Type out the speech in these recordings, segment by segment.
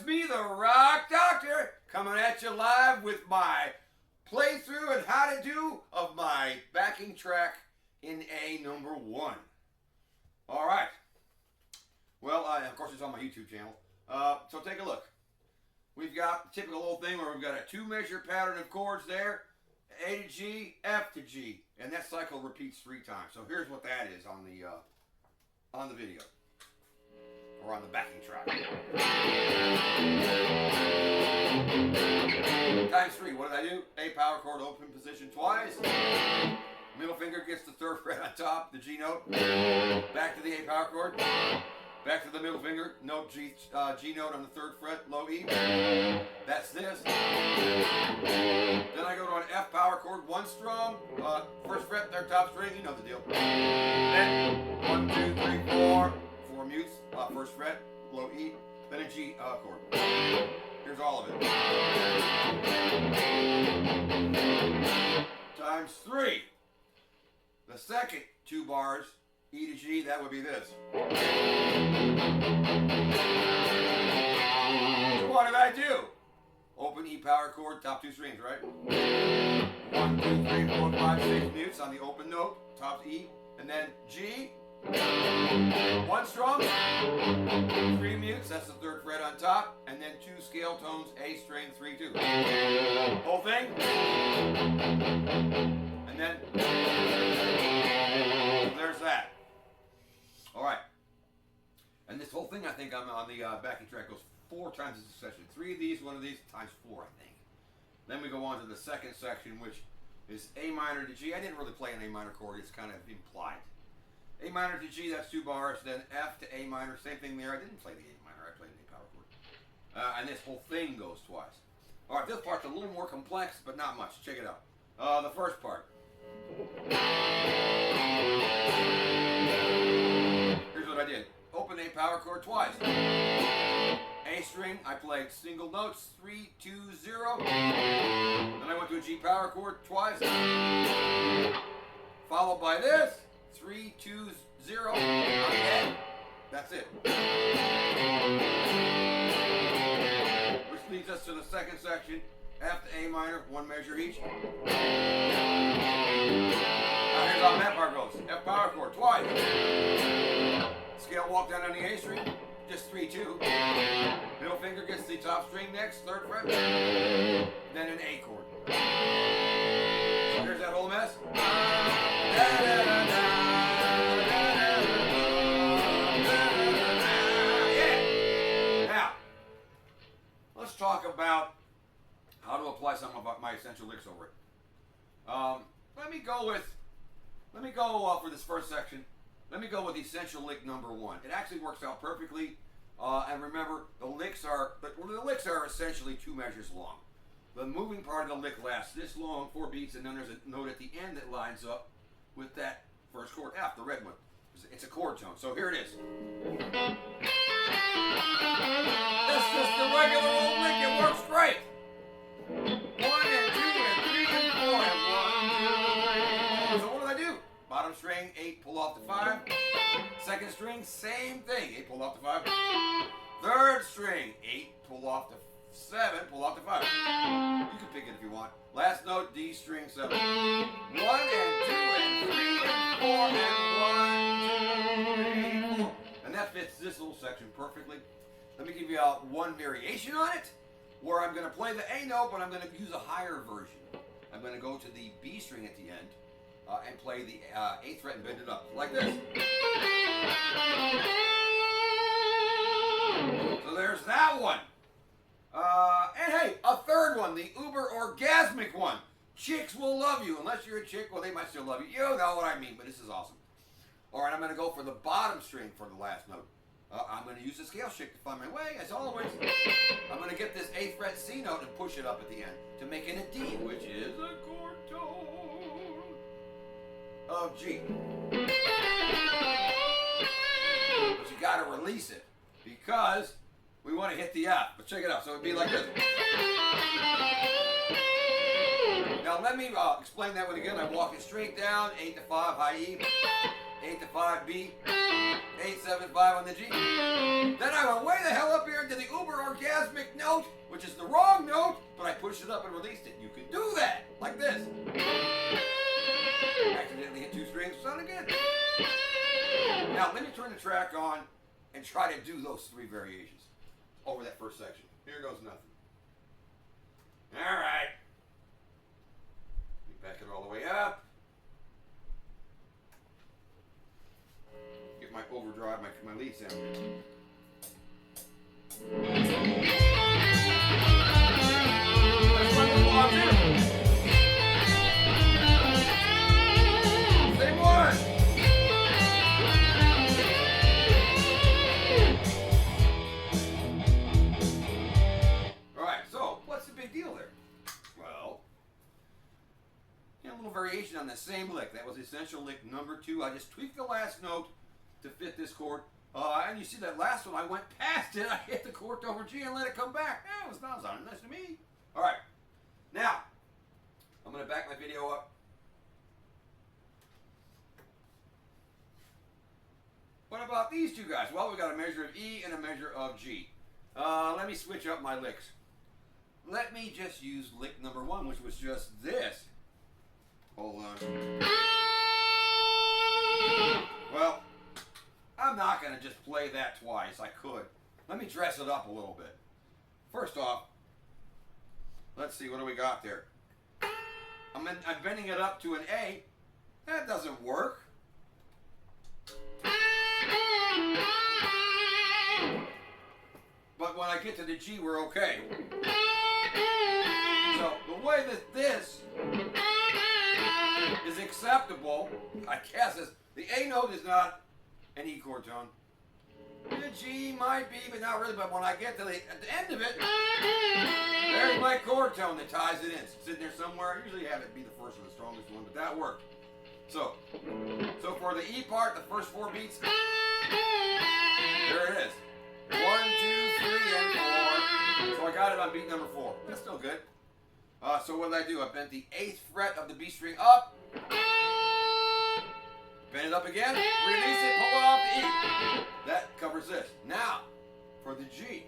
it's me, the Rock Doctor, coming at you live with my playthrough and how to do of my backing track in A number 1. All right. Well, of course, it's on my YouTube channel. So take a look. We've got the typical little thing where we've got a 2-measure pattern of chords there, A to G, F to G, and that cycle repeats 3 times. So here's what that is on the video, or on the backing track. Times 3. What did I do? A power chord open position twice. Middle finger gets the 3rd fret on top, the G note. Back to the A power chord. Back to the middle finger, note G note on the 3rd fret, low E. That's this. Then I go to an F power chord, 1 strum, 1st fret, 3rd top string, you know the deal. Then 1, 2, 3, 4, 4 mutes, 1st fret, low E, then a G chord. Here's all of it. Times 3. The second 2 bars, E to G, that would be this. So what did I do? Open E power chord, top 2 strings, right? 1, 2, 3, 4, 5, 6 mutes on the open note, top E, and then G, 1 strum, 3 mutes, that's the 3rd fret on top, and then 2 scale tones, A string, 3, 2. Whole thing. And then there's that. All right. And this whole thing, I think I'm on the backing track, goes 4 times in succession. 3 of these, 1 of these, times 4, I think. Then we go on to the second section, which is A minor to G. I didn't really play an A minor chord. It's kind of implied. A minor to G, that's 2 bars. Then F to A minor, same thing there. I didn't play the A minor. I played an A power chord. And this whole thing goes twice. All right, this part's a little more complex, but not much. Check it out. The first part. Here's what I did. Open A power chord twice. A string, I played single notes, 3, 2, 0. Then I went to a G power chord twice. Followed by this, 3, 2, 0. Okay. That's it. Which leads us to the second section, F to A minor, 1 measure each. Now here's how that part goes. F power chord twice. Scale walk down on the A string, just 3, 2. Middle finger gets the top string next, 3rd fret. Then an A chord. So here's that whole mess. Yeah. Now, let's talk about how to apply some of my essential licks over it. Let me go for this first section. Let me go with essential lick number 1. It actually works out perfectly. And remember, the licks are essentially 2 measures long. The moving part of the lick lasts this long, 4 beats, and then there's a note at the end that lines up with that first chord, F, the red one. It's a chord tone. So here it is. That's just a regular old lick. It works great. 1 and 2 and 3 and 4 and 1, 2, 3, 4. So what did I do? Bottom string, 8, pull off to 5. Second string, same thing, 8, pull off to 5. 3rd string, 8, pull off to 7, pull off to 5. You can pick it if you want. Last note, D string, 7. 1 and 2 and 3 and 4 and 1, 2, 3, 4. And that fits this little section perfectly. Let me give you one variation on it, where I'm going to play the A note, but I'm going to use a higher version. I'm going to go to the B string at the end and play the 8th fret and bend it up, like this. So there's that one. And hey, a 3rd one, the uber orgasmic one. Chicks will love you. Unless you're a chick, well, they might still love you. You know what I mean, but this is awesome. All right, I'm going to go for the bottom string for the last note. I'm going to use the scale shift to find my way, as always. I'm going to get this 8th fret C note and push it up at the end to make it a D, which is a chord tone of G. But you got to release it because we want to hit the F. But check it out. So it'd be like this. Now let me explain that one again. I'm walking straight down, 8 to 5, high E, 8 to 5, B, 8, 7, 5 on the G. Then I went way the hell up here into the uber orgasmic which is the wrong note, but I pushed it up and released it. You can do that, like this. Accidentally hit 2 strings, sounded good. Now let me turn the track on and try to do those 3 variations over that first section. Here goes nothing. All right. Let me back it all the way up. Get my overdrive, my lead sound. Let's run the block here. Same one. All right, so what's the big deal there? Well, a little variation on the same lick. That was essential lick number 2. I just tweaked the last note to fit this chord. And you see that last one, I went past it. I hit the chord over G and let it come back. Yeah, it was not sounding nice to me. All right. Now, I'm going to back my video up. What about these 2 guys? Well, we got a measure of E and a measure of G. Let me switch up my licks. Let me just use lick number 1, which was just this. Hold on. Well, I'm not going to just play that twice. I could. Let me dress it up a little bit. First off, let's see, what do we got there? I'm bending it up to an A. That doesn't work. But when I get to the G, we're okay. So the way that this is acceptable, I guess, is the A note is not an E chord tone. The G might be, but not really. But when I get to at the end of it, there's my chord tone that ties it in. It's sitting there somewhere. I usually have it be the first or the strongest one, but that worked. So for the E part, the first 4 beats, there it is. 1, 2, 3, and 4. So I got it on beat number 4. That's still good. So what did I do? I bent the 8th fret of the B string up. Bend it up again. Release it. Pull it off the E. That covers this. Now, for the G.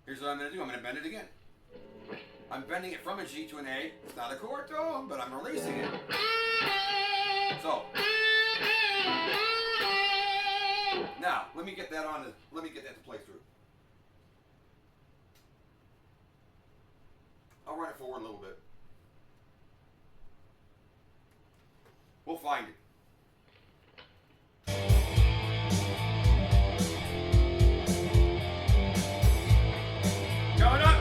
Here's what I'm going to do. I'm going to bend it again. I'm bending it from a G to an A. It's not a chord tone, but I'm releasing it. So. Now, let me get that to play through. I'll run it forward a little bit. We'll find it. Coming up.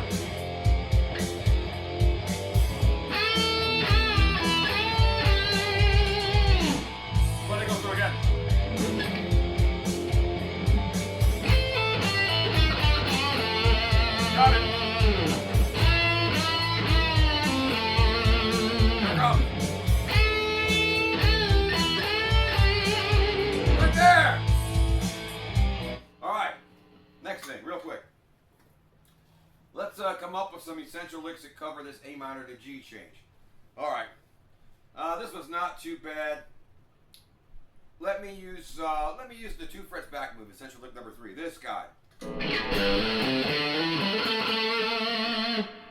Let it go through again. Got it. Right there. All right. Next thing, real quick. Let's come up with some essential licks that cover this A minor to G change. All right. This was not too bad. Let me use the 2 frets back move, essential lick number 3. This guy.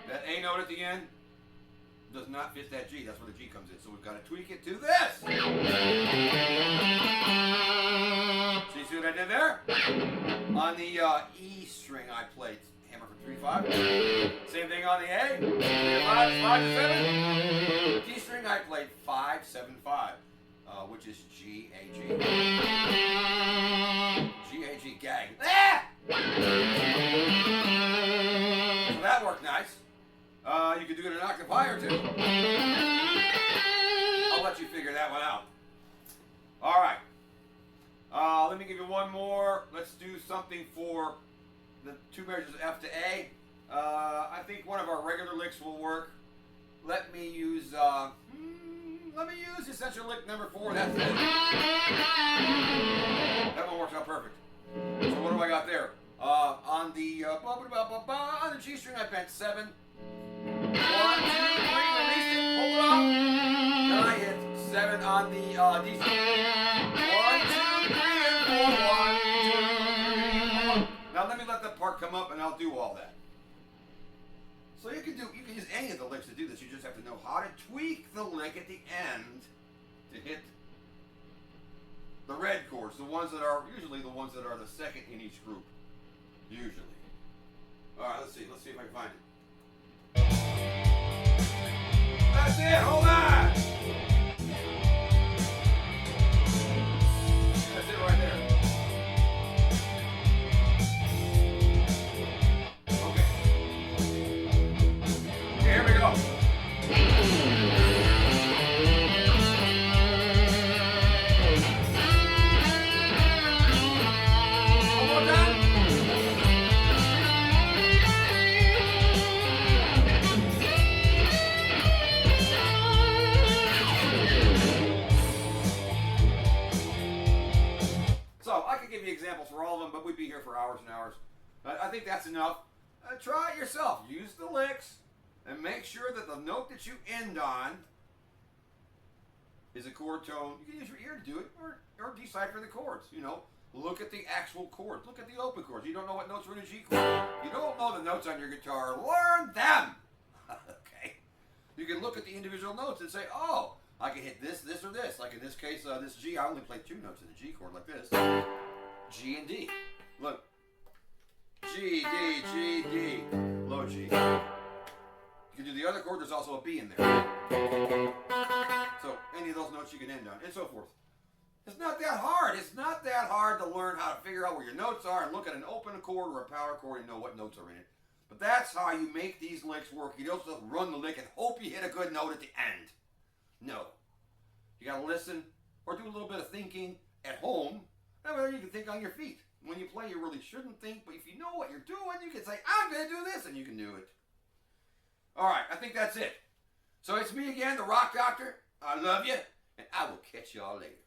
That A note at the end does not fit that G. That's where the G comes in. So we've got to tweak it to this. See what I did there? On the E string, I played hammer for 3-5. Same thing on the A. 5-7. D string, I played 5-7-5, which is G A G. G A G gag. Ah! So that worked nice. You could do it an octave higher too. I'll let you figure that one out. All right. Let me give you one more. Let's do something for the 2 measures of F to A. I think one of our regular licks will work. Let me use essential lick number 4. That's it. That one works out perfect. So what do I got there? On the G string, I bent 7. 1, 2, 3, release it, pull it off. Then I hit 7 on the D string. 1, 2, 3, and 4. 1, 2, 3, 4. Now let me let that part come up and I'll do all that. So you can use any of the licks to do this. You just have to know how to tweak the lick at the end to hit the red chords, the ones that are usually the ones that are the second in each group. Usually. All right, let's see if I can find it. That's it. Hold on. That's it right there. Okay. Here we go. One more time. So I could give you examples for all of them, but we'd be here for hours and hours. I think that's enough. Try it yourself. Use the licks and make sure that the note that you end on is a chord tone. You can use your ear to do it, or decipher the chords. You know, look at the actual chords. Look at the open chords. You don't know what notes are in a G chord. You don't know the notes on your guitar. Learn them. Okay. You can look at the individual notes and say, oh, I can hit this, this, or this. Like in this case, this G, I only play 2 notes in the G chord like this. G and D. Look. G, D, G, D. Low G. You can do the other chord, there's also a B in there. So any of those notes you can end on, and so forth. It's not that hard. It's not that hard to learn how to figure out where your notes are and look at an open chord or a power chord and know what notes are in it. But that's how you make these licks work. You don't just run the lick and hope you hit a good note at the end. No. You gotta listen or do a little bit of thinking at home. And then you can think on your feet. When you play, you really shouldn't think, but if you know what you're doing, you can say, I'm gonna do this, and you can do it. Alright, I think that's it. So it's me again, the Rock Doctor. I love you, and I will catch y'all later.